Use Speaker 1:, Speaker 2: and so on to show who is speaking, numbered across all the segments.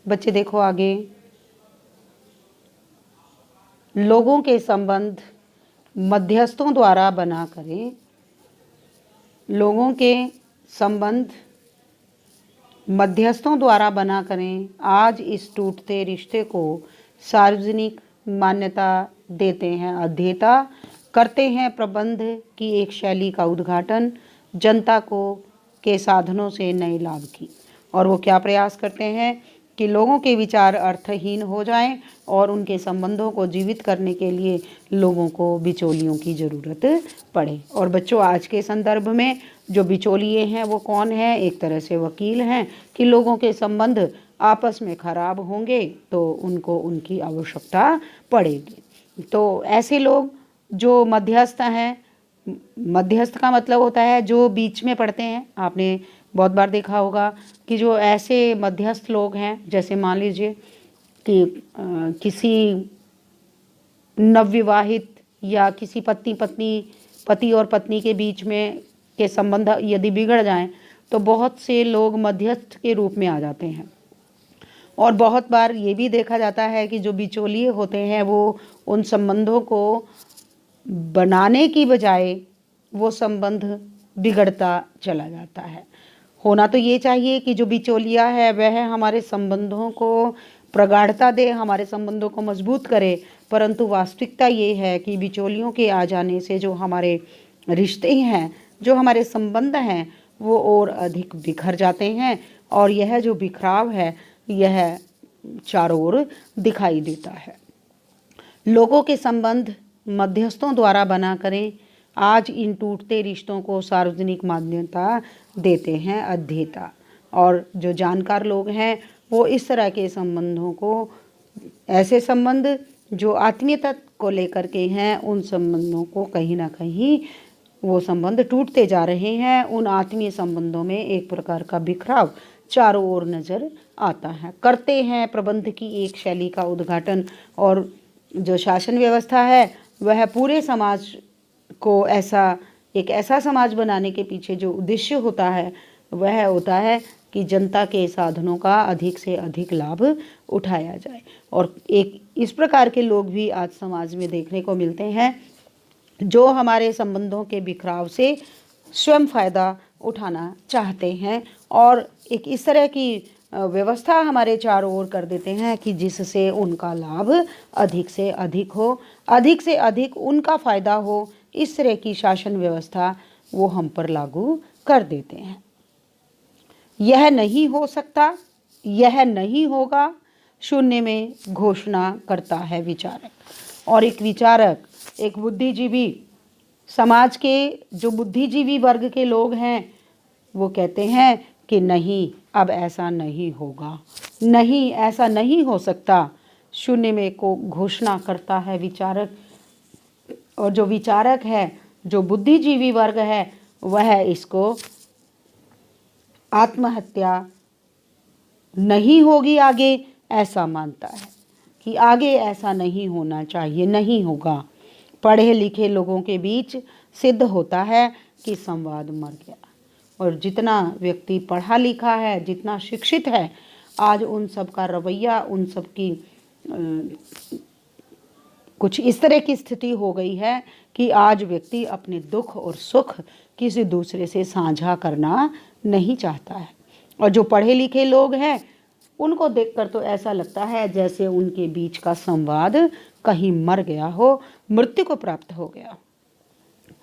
Speaker 1: बच्चे देखो आगे, लोगों के संबंध मध्यस्थों द्वारा बना करें, लोगों के संबंध मध्यस्थों द्वारा बना करें, आज इस टूटते रिश्ते को सार्वजनिक मान्यता देते हैं, अध्येता करते हैं प्रबंध की एक शैली का उद्घाटन, जनता को के साधनों से नए लाभ की। और वो क्या प्रयास करते हैं कि लोगों के विचार अर्थहीन हो जाएं और उनके संबंधों को जीवित करने के लिए लोगों को बिचौलियों की ज़रूरत पड़े। और बच्चों, आज के संदर्भ में जो बिचौलिए हैं वो कौन है? एक तरह से वकील हैं कि लोगों के संबंध आपस में खराब होंगे तो उनको उनकी आवश्यकता पड़ेगी। तो ऐसे लोग जो मध्यस्थ हैं, मध्यस्थ का मतलब होता है जो बीच में पड़ते हैं। आपने बहुत बार देखा होगा कि जो ऐसे मध्यस्थ लोग हैं, जैसे मान लीजिए कि किसी नवविवाहित या किसी पति और पत्नी के बीच में के संबंध यदि बिगड़ जाएं तो बहुत से लोग मध्यस्थ के रूप में आ जाते हैं। और बहुत बार ये भी देखा जाता है कि जो बिचौलिए होते हैं वो उन संबंधों को बनाने की बजाय वो संबंध बिगड़ता चला जाता है। होना तो ये चाहिए कि जो बिचौलिया है वह हमारे संबंधों को प्रगाढ़ता दे, हमारे संबंधों को मजबूत करे, परंतु वास्तविकता ये है कि बिचौलियों के आ जाने से जो हमारे रिश्ते हैं, जो हमारे संबंध हैं, वो और अधिक बिखर जाते हैं। और यह जो बिखराव है यह चारों ओर दिखाई देता है। लोगों के संबंध मध्यस्थों द्वारा बना करें, आज इन टूटते रिश्तों को सार्वजनिक मान्यता देते हैं अध्येता। और जो जानकार लोग हैं वो इस तरह के संबंधों को, ऐसे संबंध जो आत्मीयता को लेकर के हैं, उन संबंधों को कहीं ना कहीं वो संबंध टूटते जा रहे हैं। उन आत्मीय संबंधों में एक प्रकार का बिखराव चारों ओर नजर आता है। करते हैं प्रबंध की एक शैली का उद्घाटन। और जो शासन व्यवस्था है वह पूरे समाज को एक ऐसा समाज बनाने के पीछे जो उद्देश्य होता है वह होता है कि जनता के साधनों का अधिक से अधिक लाभ उठाया जाए। और एक इस प्रकार के लोग भी आज समाज में देखने को मिलते हैं जो हमारे संबंधों के बिखराव से स्वयं फायदा उठाना चाहते हैं और एक इस तरह की व्यवस्था हमारे चारों ओर कर देते हैं कि जिससे उनका लाभ अधिक से अधिक हो, अधिक से अधिक उनका फायदा हो। इस तरह की शासन व्यवस्था वो हम पर लागू कर देते हैं। यह नहीं हो सकता, यह नहीं होगा, शून्य में घोषणा करता है विचारक। और एक विचारक, एक बुद्धिजीवी, समाज के जो बुद्धिजीवी वर्ग के लोग हैं वो कहते हैं कि नहीं, अब ऐसा नहीं होगा, नहीं, ऐसा नहीं हो सकता। शून्य में को घोषणा करता है विचारक। और जो विचारक है, जो बुद्धिजीवी वर्ग है, वह इसको आत्महत्या नहीं होगी आगे, ऐसा मानता है कि आगे ऐसा नहीं होना चाहिए, नहीं होगा। पढ़े लिखे लोगों के बीच सिद्ध होता है कि संवाद मर गया। और जितना व्यक्ति पढ़ा लिखा है, जितना शिक्षित है, आज उन सब का रवैया, उन सब की कुछ इस तरह की स्थिति हो गई है कि आज व्यक्ति अपने दुख और सुख किसी दूसरे से साझा करना नहीं चाहता है। और जो पढ़े लिखे लोग हैं उनको देखकर तो ऐसा लगता है जैसे उनके बीच का संवाद कहीं मर गया हो, मृत्यु को प्राप्त हो गया।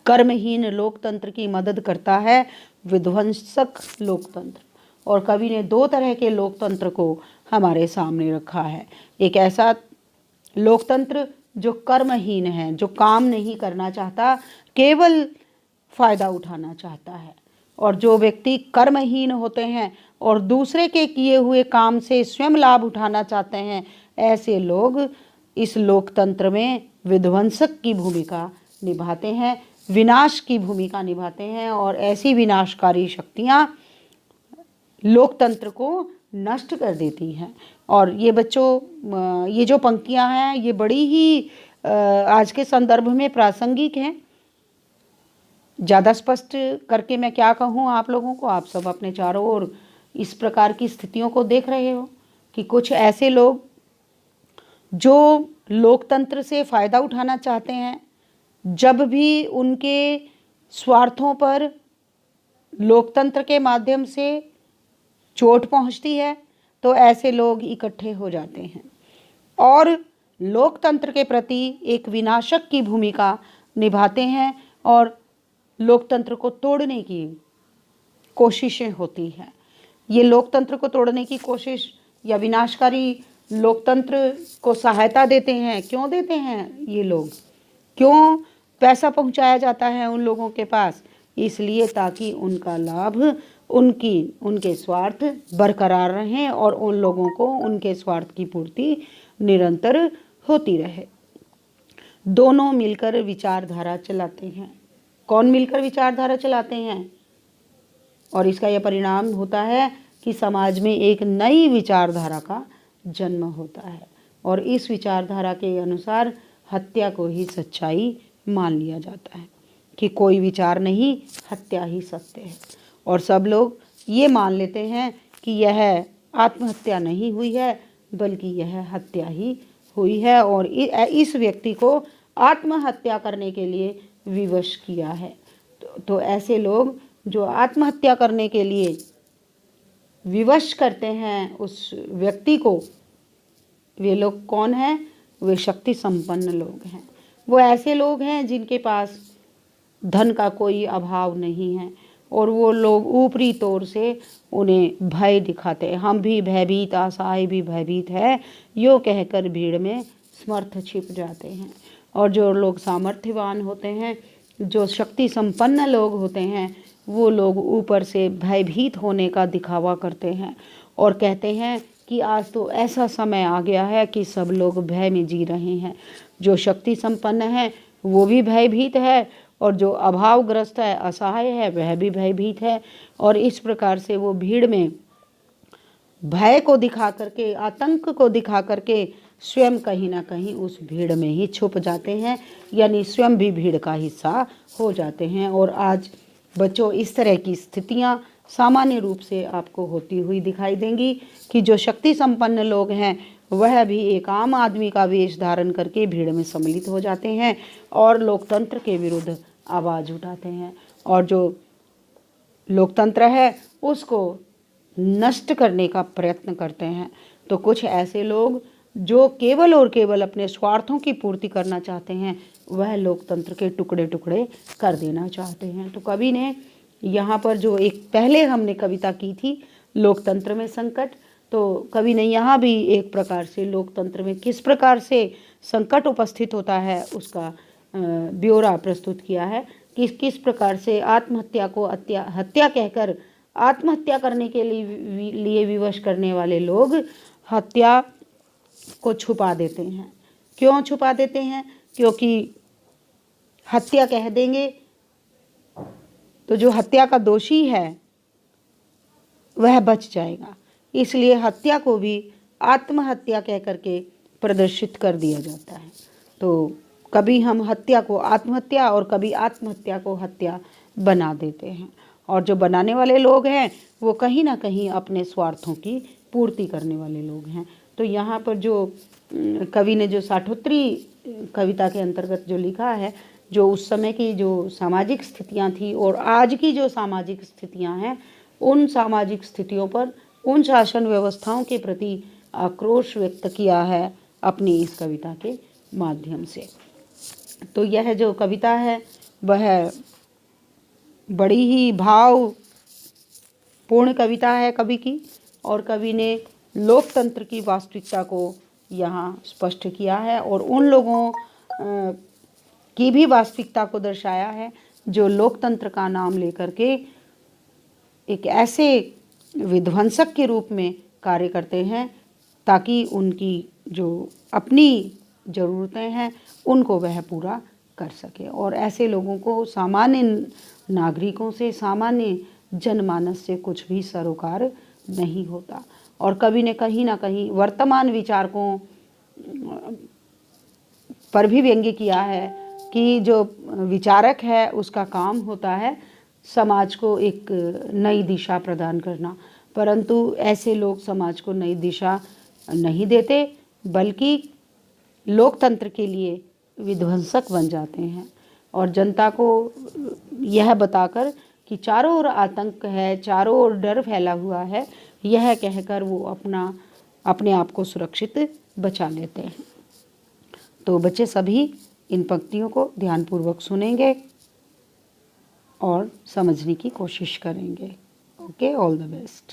Speaker 1: कर्महीन लोकतंत्र की मदद करता है विध्वंसक लोकतंत्र। और कवि ने दो तरह के लोकतंत्र को हमारे सामने रखा है। एक ऐसा लोकतंत्र जो कर्महीन है, जो काम नहीं करना चाहता, केवल फायदा उठाना चाहता है। और जो व्यक्ति कर्महीन होते हैं और दूसरे के किए हुए काम से स्वयं लाभ उठाना चाहते हैं, ऐसे लोग इस लोकतंत्र में विध्वंसक की भूमिका निभाते हैं, विनाश की भूमिका निभाते हैं। और ऐसी विनाशकारी शक्तियां लोकतंत्र को नष्ट कर देती हैं। और ये बच्चों, ये जो पंक्तियां हैं ये बड़ी ही आज के संदर्भ में प्रासंगिक हैं। ज़्यादा स्पष्ट करके मैं क्या कहूँ आप लोगों को, आप सब अपने चारों ओर इस प्रकार की स्थितियों को देख रहे हो। कि कुछ ऐसे लोग जो लोकतंत्र से फ़ायदा उठाना चाहते हैं, जब भी उनके स्वार्थों पर लोकतंत्र के माध्यम से चोट पहुंचती है तो ऐसे लोग इकट्ठे हो जाते हैं और लोकतंत्र के प्रति एक विनाशक की भूमिका निभाते हैं और लोकतंत्र को तोड़ने की कोशिशें होती हैं। ये लोकतंत्र को तोड़ने की कोशिश या विनाशकारी लोकतंत्र को सहायता देते हैं। क्यों देते हैं ये लोग? क्यों पैसा पहुंचाया जाता है उन लोगों के पास? इसलिए ताकि उनका लाभ, उनके स्वार्थ बरकरार रहें और उन लोगों को उनके स्वार्थ की पूर्ति निरंतर होती रहे। दोनों मिलकर विचारधारा चलाते हैं। कौन मिलकर विचारधारा चलाते हैं? और इसका यह परिणाम होता है कि समाज में एक नई विचारधारा का जन्म होता है और इस विचारधारा के अनुसार हत्या को ही सच्चाई मान लिया जाता है कि कोई विचार नहीं, हत्या ही सत्य है। और सब लोग ये मान लेते हैं कि यह आत्महत्या नहीं हुई है बल्कि यह हत्या ही हुई है और इस व्यक्ति को आत्महत्या करने के लिए विवश किया है। तो ऐसे लोग जो आत्महत्या करने के लिए विवश करते हैं उस व्यक्ति को, वे लोग कौन हैं? वे शक्ति संपन्न लोग हैं। वो ऐसे लोग हैं जिनके पास धन का कोई अभाव नहीं है और वो लोग ऊपरी तौर से उन्हें भय दिखाते हैं। हम भी भयभीत, असहाय भी भयभीत है, यो कहकर भीड़ में समर्थ छिप जाते हैं। और जो लोग सामर्थ्यवान होते हैं, जो शक्ति संपन्न लोग होते हैं, वो लोग ऊपर से भयभीत होने का दिखावा करते हैं और कहते हैं कि आज तो ऐसा समय आ गया है कि सब लोग भय में जी रहे हैं। जो शक्ति संपन्न है वो भी भयभीत है और जो अभावग्रस्त है, असहाय है, वह भी भयभीत है। और इस प्रकार से वो भीड़ में भय को दिखा करके, आतंक को दिखा करके स्वयं कहीं ना कहीं उस भीड़ में ही छुप जाते हैं, यानी स्वयं भी भीड़ का हिस्सा हो जाते हैं। और आज बच्चों, इस तरह की स्थितियां सामान्य रूप से आपको होती हुई दिखाई देंगी कि जो शक्ति संपन्न लोग हैं वह भी एक आम आदमी का वेश धारण करके भीड़ में सम्मिलित हो जाते हैं और लोकतंत्र के विरुद्ध आवाज़ उठाते हैं और जो लोकतंत्र है उसको नष्ट करने का प्रयत्न करते हैं। तो कुछ ऐसे लोग जो केवल और केवल अपने स्वार्थों की पूर्ति करना चाहते हैं, वह लोकतंत्र के टुकड़े टुकड़े कर देना चाहते हैं। तो कवि ने यहाँ पर जो एक पहले हमने कविता की थी लोकतंत्र में संकट, तो कवि ने यहाँ भी एक प्रकार से लोकतंत्र में किस प्रकार से संकट उपस्थित होता है उसका ब्यौरा प्रस्तुत किया है कि किस प्रकार से आत्महत्या को हत्या कहकर आत्महत्या करने के लिए विवश करने वाले लोग हत्या को छुपा देते हैं। क्यों छुपा देते हैं? क्योंकि हत्या कह देंगे तो जो हत्या का दोषी है वह बच जाएगा, इसलिए हत्या को भी आत्महत्या कह करके प्रदर्शित कर दिया जाता है। तो कभी हम हत्या को आत्महत्या और कभी आत्महत्या को हत्या बना देते हैं और जो बनाने वाले लोग हैं वो कहीं ना कहीं अपने स्वार्थों की पूर्ति करने वाले लोग हैं। तो यहाँ पर जो कवि ने जो साठोत्तरी कविता के अंतर्गत जो लिखा है, जो उस समय की जो सामाजिक स्थितियाँ थी और आज की जो सामाजिक स्थितियाँ हैं, उन सामाजिक स्थितियों पर, उन शासन व्यवस्थाओं के प्रति आक्रोश व्यक्त किया है अपनी इस कविता के माध्यम से। तो यह जो कविता है वह बड़ी ही भावपूर्ण कविता है कवि की, और कवि ने लोकतंत्र की वास्तविकता को यहाँ स्पष्ट किया है और उन लोगों की भी वास्तविकता को दर्शाया है जो लोकतंत्र का नाम लेकर के एक ऐसे विध्वंसक के रूप में कार्य करते हैं ताकि उनकी जो अपनी ज़रूरतें हैं उनको वह पूरा कर सके। और ऐसे लोगों को सामान्य नागरिकों से, सामान्य जनमानस से कुछ भी सरोकार नहीं होता। और कवि ने कहीं ना कहीं वर्तमान विचारकों पर भी व्यंग्य किया है कि जो विचारक है उसका काम होता है समाज को एक नई दिशा प्रदान करना, परंतु ऐसे लोग समाज को नई दिशा नहीं देते, बल्कि लोकतंत्र के लिए विध्वंसक बन जाते हैं और जनता को यह बताकर कि चारों ओर आतंक है, चारों ओर डर फैला हुआ है, यह कहकर वो अपने आप को सुरक्षित बचा लेते हैं। तो बच्चे सभी इन पंक्तियों को ध्यानपूर्वक सुनेंगे और समझने की कोशिश करेंगे। Okay, all the best.